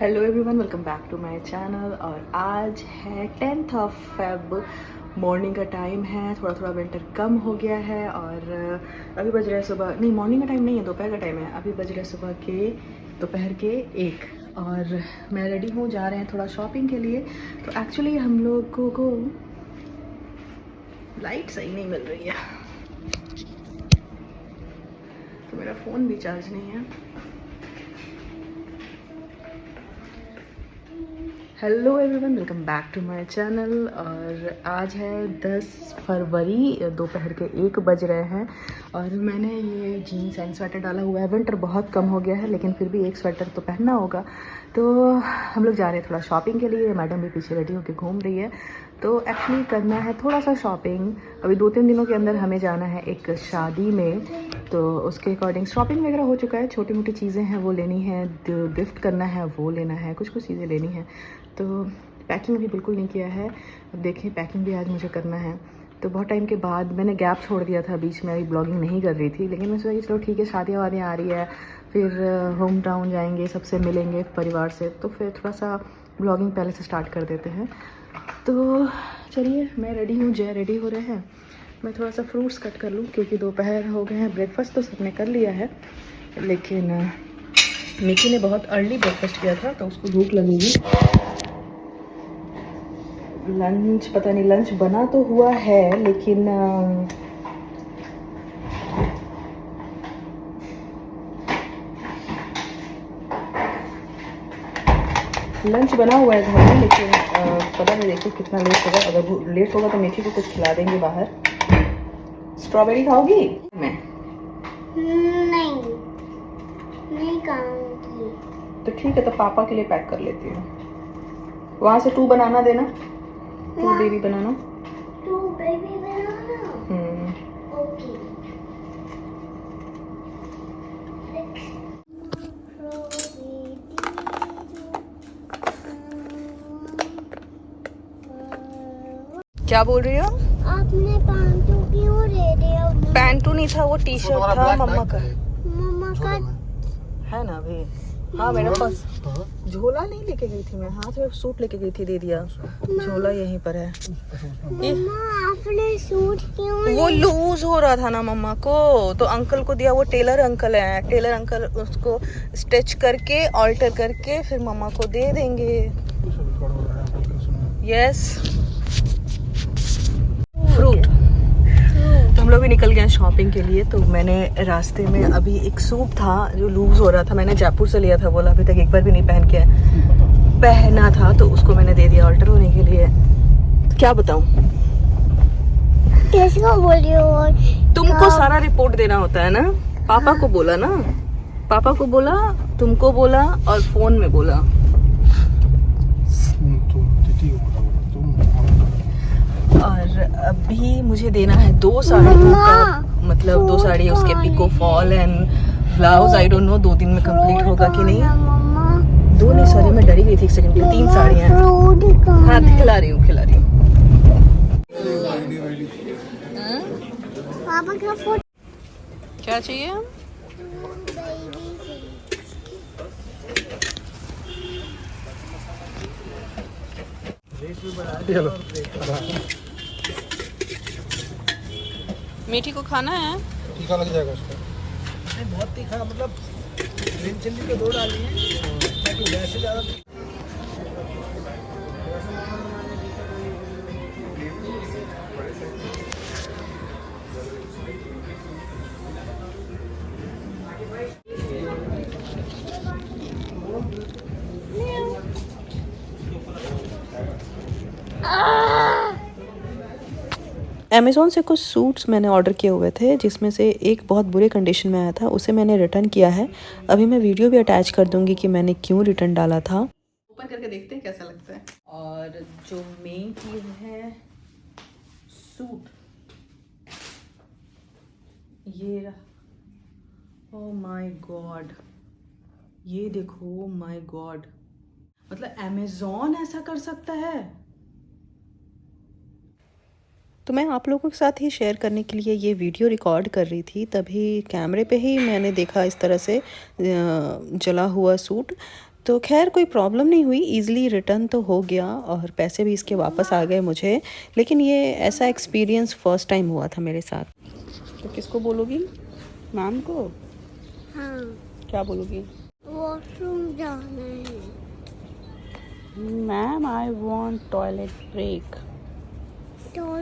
Hello everyone, welcome back to my channel. और आज है 10th ऑफ फेब, मॉर्निंग का टाइम है। थोड़ा थोड़ा विंटर कम हो गया है और अभी बज रहा है सुबह, नहीं मॉर्निंग का टाइम नहीं है, दोपहर का टाइम है। अभी बज रहे हैं सुबह के दोपहर के 1 और मैं रेडी हूँ, जा रहे हैं थोड़ा शॉपिंग के लिए। तो एक्चुअली हम लोगों को लाइट सही नहीं मिल रही है, तो मेरा फ़ोन भी चार्ज नहीं है। Hello everyone, welcome back to my channel. और आज है 10 फरवरी, दोपहर के 1 बज रहे हैं और मैंने ये जीन्स एंड स्वेटर डाला हुआ है। विंटर बहुत कम हो गया है लेकिन फिर भी एक स्वेटर तो पहनना होगा। तो हम लोग जा रहे हैं थोड़ा शॉपिंग के लिए। मैडम भी पीछे रेडी होकर घूम रही है। तो एक्चुअली करना है थोड़ा सा शॉपिंग। अभी 2-3 दिनों के अंदर हमें जाना है एक शादी में, तो उसके अकॉर्डिंग शॉपिंग वगैरह हो चुका है। छोटी मोटी चीज़ें हैं वो लेनी है, गिफ्ट करना है वो लेना है, कुछ कुछ चीज़ें लेनी है। तो पैकिंग अभी बिल्कुल नहीं किया है। अब देखिए, पैकिंग भी आज मुझे करना है। तो बहुत टाइम के बाद मैंने गैप छोड़ दिया था, बीच में अभी ब्लॉगिंग नहीं कर रही थी। लेकिन मैं सोचा कि चलो ठीक है, शादियाँ वादियाँ आ रही है, फिर होम टाउन जाएंगे, सबसे मिलेंगे परिवार से, तो फिर थोड़ा सा ब्लॉगिंग पहले से स्टार्ट कर देते हैं। तो चलिए, मैं रेडी हूँ, जय रेडी हो रहे हैं। मैं थोड़ा सा फ्रूट्स कट कर लूँ क्योंकि दोपहर हो गए हैं। ब्रेकफास्ट तो सबने कर लिया है, लेकिन मिकी ने बहुत अर्ली ब्रेकफास्ट किया था तो उसको भूख लगेगी। लंच पता नहीं, लंच बना तो हुआ है लेकिन लंच बना हुआ है घर में, लेकिन पता नहीं, देखिए कितना लेट होगा। अगर लेट होगा तो मीठी को कुछ खिला देंगे बाहर। स्ट्रॉबेरी खाओगी? मैं नहीं खाऊंगी। तो ठीक है, तो पापा के लिए पैक कर लेती हूँ। वहाँ से 2 बनाना देना, 2 बेबी बनाना। 2 बेबी बनाना। ओके। क्या बोल रही हो? आपने पैंटू क्यों दे दिया? पैंटू नहीं था, वो टी शर्ट था मम्मा का। मम्मा का है ना अभी? हाँ, मेरे पास झोला नहीं लेके गई थी मैं, हाथ में सूट लेके गई थी, दे दिया। झोला यहीं पर है। मम्मा आपने सूट क्यों? वो लूज हो रहा था ना मम्मा को, तो अंकल को दिया। वो टेलर अंकल है, टेलर अंकल उसको स्टिच करके ऑल्टर करके फिर मम्मा को दे देंगे। Yes, fruit. तो हम लोग भी निकल गए शॉपिंग के लिए। तो मैंने रास्ते में अभी एक सूट था जो लूज हो रहा था, मैंने जयपुर से लिया था, बोला अभी तक एक बार भी नहीं पहना था, तो उसको मैंने दे दिया ऑल्टर होने के लिए। तो क्या बताऊं, किसको बोल रही हो? तुमको सारा रिपोर्ट देना होता है ना। पापा को बोला ना, पापा को बोला, तुमको बोला और फोन में बोला। और अभी मुझे देना है 2 साड़ियों का, मतलब 2 साड़ी, उसके pico fall and blouse. I don't know 2 दिन में कंप्लीट होगा कि नहीं। 2 नहीं, सॉरी मैं डरी गई थी एक सेकंड के लिए। 3 साड़ियाँ हैं। हाँ, खिला रही हूँ। पापा का फोटो क्या चाहिए? मीठी को खाना है, तीखा लग जाएगा उसको। नहीं बहुत तीखा, मतलब ग्रीन चिल्ली के 2 डाली है, ताकि वैसे ज़्यादा। अमेज़ोन से कुछ सूट्स मैंने ऑर्डर किए हुए थे, जिसमें से एक बहुत बुरे कंडीशन में आया था, उसे मैंने रिटर्न किया है। अभी मैं वीडियो भी अटैच कर दूंगी कि मैंने क्यों रिटर्न डाला था। ओपन करके देखते हैं कैसा लगता है। और जो मेन चीज़ है, सूट ये रहा। ओह माय गॉड, ये देखो, माय गॉड, मतलब अमेज़ोन ऐसा कर सकता है। तो मैं आप लोगों के साथ ही शेयर करने के लिए ये वीडियो रिकॉर्ड कर रही थी, तभी कैमरे पे ही मैंने देखा इस तरह से जला हुआ सूट। तो खैर कोई प्रॉब्लम नहीं हुई, ईज़िली रिटर्न तो हो गया और पैसे भी इसके वापस आ गए मुझे। लेकिन ये ऐसा एक्सपीरियंस फ़र्स्ट टाइम हुआ था मेरे साथ। तो किसको बोलोगी? मैम को? हाँ, क्या बोलोगी? वॉशरूम जाना है। Ma'am I want toilet break,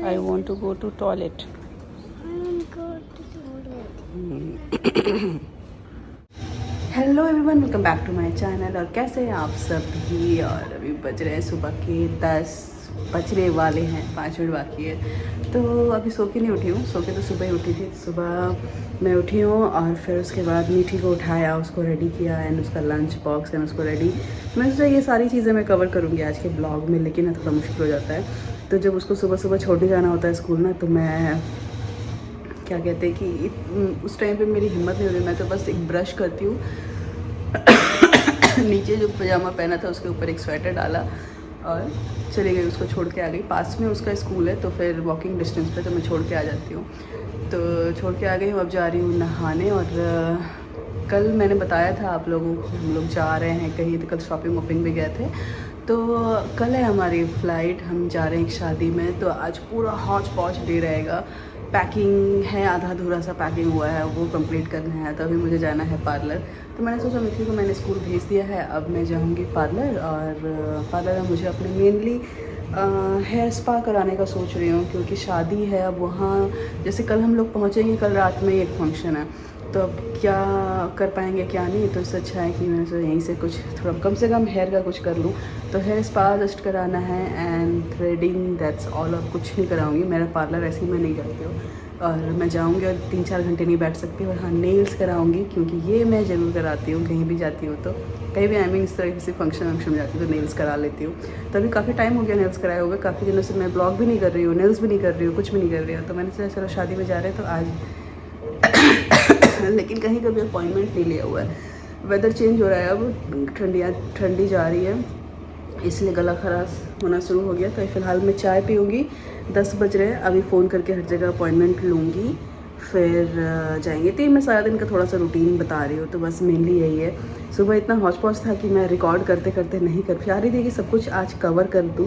I want to go to toilet. Hello everyone, welcome back to my channel. और कैसे हैं आप सब भी? और अभी बज रहे हैं सुबह के 10 बजने वाले हैं, 5 मिनट बाकी है। तो अभी सो के नहीं उठी हूँ, सो के तो सुबह ही उठी थी। सुबह मैं उठी हूँ और फिर उसके बाद मीठी को उठाया, उसको रेडी किया एंड उसका लंच बॉक्स एंड उसको रेडी। मैं सोचा ये सारी चीज़ें मैं कवर करूँगी आज के ब्लॉग में, लेकिन थोड़ा मुश्किल हो जाता है। तो जब उसको सुबह सुबह छोड़ने जाना होता है स्कूल ना, तो मैं क्या कहते हैं कि उस टाइम पे मेरी हिम्मत नहीं हो रही। मैं तो बस एक ब्रश करती हूँ, नीचे जो पजामा पहना था उसके ऊपर एक स्वेटर डाला और चली गई, उसको छोड़ के आ गई। पास में उसका स्कूल है तो फिर वॉकिंग डिस्टेंस पे, तो मैं छोड़ के आ जाती हूँ। तो छोड़ के आ गई हूँ, अब जा रही हूँ नहाने। और कल मैंने बताया था आप लोगों को हम लोग जा रहे हैं कहीं, तो कल शॉपिंग वॉपिंग भी गए थे। तो कल है हमारी फ़्लाइट, हम जा रहे हैं एक शादी में। तो आज पूरा हौच पौच डे रहेगा। पैकिंग है, आधा अधूरा सा पैकिंग हुआ है, वो कंप्लीट करना है। तो अभी मुझे जाना है पार्लर। तो मैंने सोचा मिठी को मैंने स्कूल भेज दिया है, अब मैं जाऊंगी पार्लर। और पार्लर में मुझे अपने मेनली हेयर स्पा कराने का सोच रही हूँ, क्योंकि शादी है। अब वहाँ जैसे कल हम लोग पहुँचेंगे, कल रात में एक फंक्शन है, तो अब क्या कर पाएंगे क्या नहीं। तो इससे अच्छा है कि मैं सोचा यहीं से कुछ थोड़ा कम से कम हेयर का कुछ कर लूँ। तो हेयर स्पा जस्ट कराना है एंड थ्रेडिंग, दैट्स ऑल। और कुछ नहीं कराऊंगी, मेरा पार्लर ऐसे ही मैं नहीं करती हूँ। और मैं जाऊंगी और 3-4 घंटे नहीं बैठ सकती। और हाँ, नेल्स कराऊंगी, क्योंकि ये मैं ज़रूर कराती हूँ कहीं भी जाती हूँ। तो कहीं भी आई मीन इस तरह किसी फंक्शन वंक्शन में जाती हूँ तो नेल्स करा लेती हूँ। तो अभी काफ़ी टाइम हो गया नेल्स कराए हुए, काफ़ी दिनों से मैं ब्लॉग भी नहीं कर रही हूँ, नेल्स भी नहीं कर रही हूँ, कुछ भी नहीं कर रही हूँ। तो मैंने सोचा चलो शादी में जा रहे हैं तो आज लेकिन कहीं का भी अपॉइंटमेंट नहीं लिया हुआ है। वेदर चेंज हो रहा है, अब ठंडी जा रही है, इसलिए गला खराश होना शुरू हो गया। तो फ़िलहाल मैं चाय पीऊँगी, 10 बज रहे हैं। अभी फ़ोन करके हर जगह अपॉइंटमेंट लूँगी, फिर जाएंगे। तो मैं सारा दिन का थोड़ा सा रूटीन बता रही हूँ। तो बस मेनली यही है। सुबह इतना हौच पौच था कि मैं रिकॉर्ड करते करते नहीं कर पा रही थी कि सब कुछ आज कवर कर दूँ,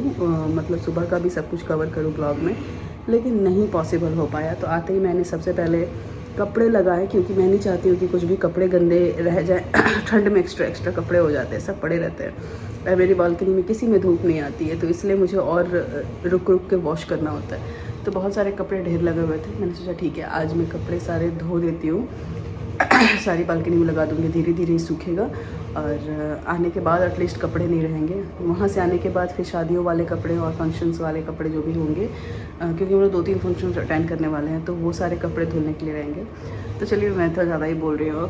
मतलब सुबह का भी सब कुछ कवर करूँ ब्लॉग में, लेकिन नहीं पॉसिबल हो पाया। तो आते ही मैंने सबसे पहले कपड़े लगाए, क्योंकि मैं नहीं चाहती हूँ कि कुछ भी कपड़े गंदे रह जाए। ठंड में एक्स्ट्रा कपड़े हो जाते हैं, सब पड़े रहते हैं। और मेरी बालकनी में किसी में धूप नहीं आती है, तो इसलिए मुझे और रुक के वॉश करना होता है। तो बहुत सारे कपड़े ढेर लगे हुए थे। मैंने सोचा ठीक है, आज मैं कपड़े सारे धो देती हूँ, सारी बालकनी में लगा दूँगी, धीरे धीरे सूखेगा। और आने के बाद एटलीस्ट कपड़े नहीं रहेंगे। वहाँ से आने के बाद फिर शादियों वाले कपड़े और फंक्शंस वाले कपड़े जो भी होंगे, क्योंकि हम लोग 2-3 फंक्शंस अटेंड करने वाले हैं, तो वो सारे कपड़े धुलने के लिए रहेंगे। तो चलिए, मैं तो ज़्यादा ही बोल रही हूँ।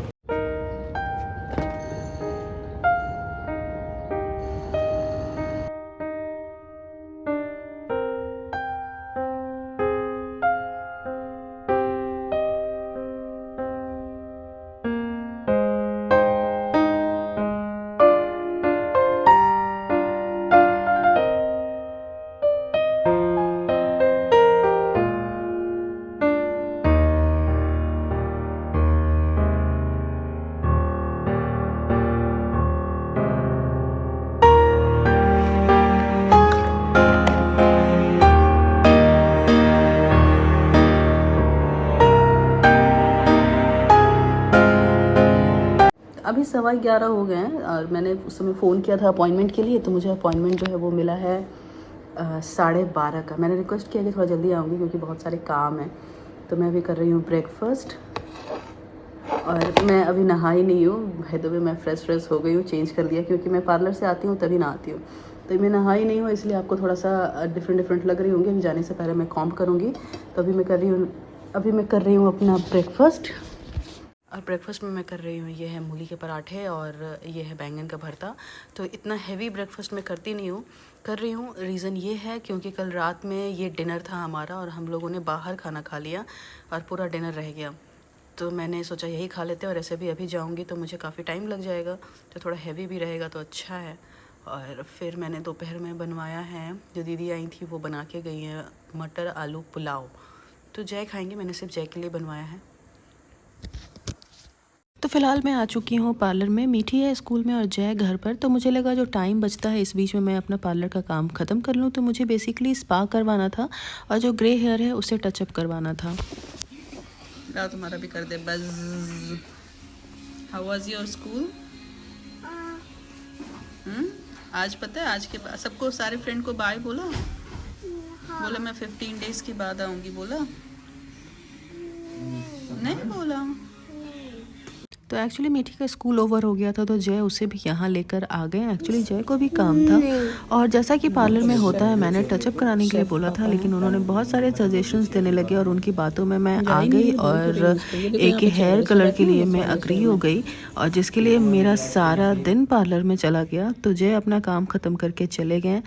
अभी 11:15 हो गए हैं और मैंने उस समय फ़ोन किया था अपॉइंटमेंट के लिए। तो मुझे अपॉइंटमेंट जो है वो मिला है 12:30 का। मैंने रिक्वेस्ट किया कि थोड़ा जल्दी आऊँगी, क्योंकि बहुत सारे काम हैं। तो मैं अभी कर रही हूँ ब्रेकफास्ट, और मैं अभी नहाई नहीं हूँ है, तो भी मैं फ्रेश हो गई हूँ, चेंज कर लिया, क्योंकि मैं पार्लर से आती हूँ तभी नहाती हूँ। तो मैं नहाई नहीं हूँ, इसलिए आपको थोड़ा सा डिफरेंट लग रही होंगी। अभी जाने से पहले मैं कॉम्ब करूँगी। तो अभी मैं कर रही हूँ अपना ब्रेकफास्ट। और ब्रेकफास्ट में मैं कर रही हूँ, ये है मूली के पराठे और ये है बैंगन का भरता। तो इतना हैवी ब्रेकफास्ट मैं करती नहीं हूँ, कर रही हूँ। रीज़न ये है क्योंकि कल रात में ये डिनर था हमारा, और हम लोगों ने बाहर खाना खा लिया और पूरा डिनर रह गया। तो मैंने सोचा यही खा लेते हैं, और ऐसे भी अभी जाऊँगी तो मुझे काफ़ी टाइम लग जाएगा, तो थोड़ा हैवी भी रहेगा तो अच्छा है। और फिर मैंने दोपहर में बनवाया है, जो दीदी आई थी वो बना के गई हैं, मटर आलू पुलाव। तो जय खाएँगे, मैंने सिर्फ जय के लिए बनवाया है। तो फ़िलहाल मैं आ चुकी हूँ पार्लर में। मीठी है स्कूल में और जय घर पर, तो मुझे लगा जो टाइम बचता है इस बीच में मैं अपना पार्लर का काम ख़त्म कर लूँ। तो मुझे बेसिकली स्पा करवाना था और जो ग्रे हेयर है उसे टचअप करवाना था। तुम्हारा भी कर दे बस। How was your school? आज पता है आज के बाद सबको सारे फ्रेंड को बाय बोला। बोला मैं 15 डेज़ के बाद आऊँगी। बोला नहीं बोला। तो एक्चुअली मीठी का स्कूल ओवर हो गया था तो जय उसे भी यहाँ लेकर आ गए। एक्चुअली जय को भी काम था और जैसा कि पार्लर में होता है मैंने टचअप कराने के लिए बोला था, लेकिन उन्होंने बहुत सारे सजेशंस देने लगे और उनकी बातों में मैं आ गई और एक हेयर कलर के लिए मैं अग्री हो गई और जिसके लिए मेरा सारा दिन पार्लर में चला गया। तो जय अपना काम ख़त्म करके चले गए।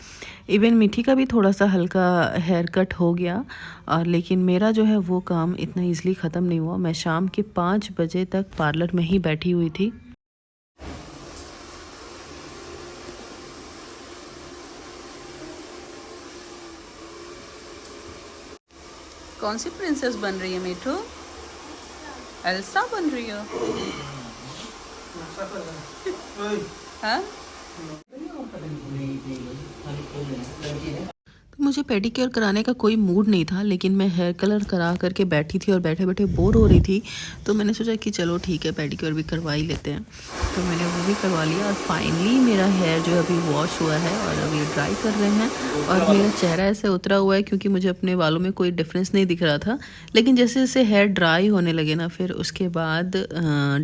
इवन मीठी का भी थोड़ा सा हल्का हेयर कट हो गया और लेकिन मेरा जो है वो काम इतना ईजिली ख़त्म नहीं हुआ। मैं शाम के 5 बजे तक पार्लर में ही बैठी हुई थी। कौन सी प्रिंसेस बन रही है मीठू? एल्सा बन रही हो? हाँ? तो मुझे पेडिक्योर कराने का कोई मूड नहीं था, लेकिन मैं हेयर कलर करा करके बैठी थी और बैठे बैठे बोर हो रही थी। तो मैंने सोचा कि चलो ठीक है पेडिक्योर भी करवा ही लेते हैं। तो मैंने वो भी करवा लिया और फाइनली मेरा हेयर जो है अभी वॉश हुआ है और अभी ड्राई कर रहे हैं। और मेरा चेहरा ऐसे उतरा हुआ है क्योंकि मुझे अपने बालों में कोई डिफरेंस नहीं दिख रहा था, लेकिन जैसे जैसे हेयर ड्राई होने लगे ना फिर उसके बाद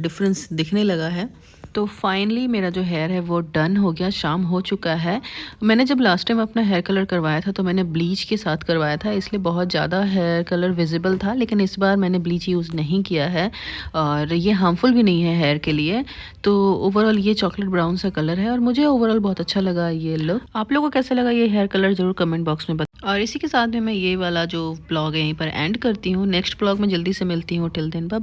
डिफरेंस दिखने लगा है। तो फाइनली मेरा जो हेयर है वो डन हो गया। शाम हो चुका है। मैंने जब लास्ट टाइम अपना हेयर कलर करवाया था तो मैंने ब्लीच के साथ करवाया था, इसलिए बहुत ज़्यादा हेयर कलर विजिबल था, लेकिन इस बार मैंने ब्लीच यूज़ नहीं किया है और ये हार्मफुल भी नहीं है हेयर के लिए। तो ओवरऑल ये चॉकलेट ब्राउन सा कलर है और मुझे ओवरऑल बहुत अच्छा लगा ये लुक। आप लोगों को कैसा लगा ये हेयर कलर ज़रूर कमेंट बॉक्स में बताओ। और इसी के साथ में मैं ये वाला जो ब्लॉग है यहीं पर एंड करती हूँ। नेक्स्ट ब्लॉग में जल्दी से मिलती हूँ। Till then bye.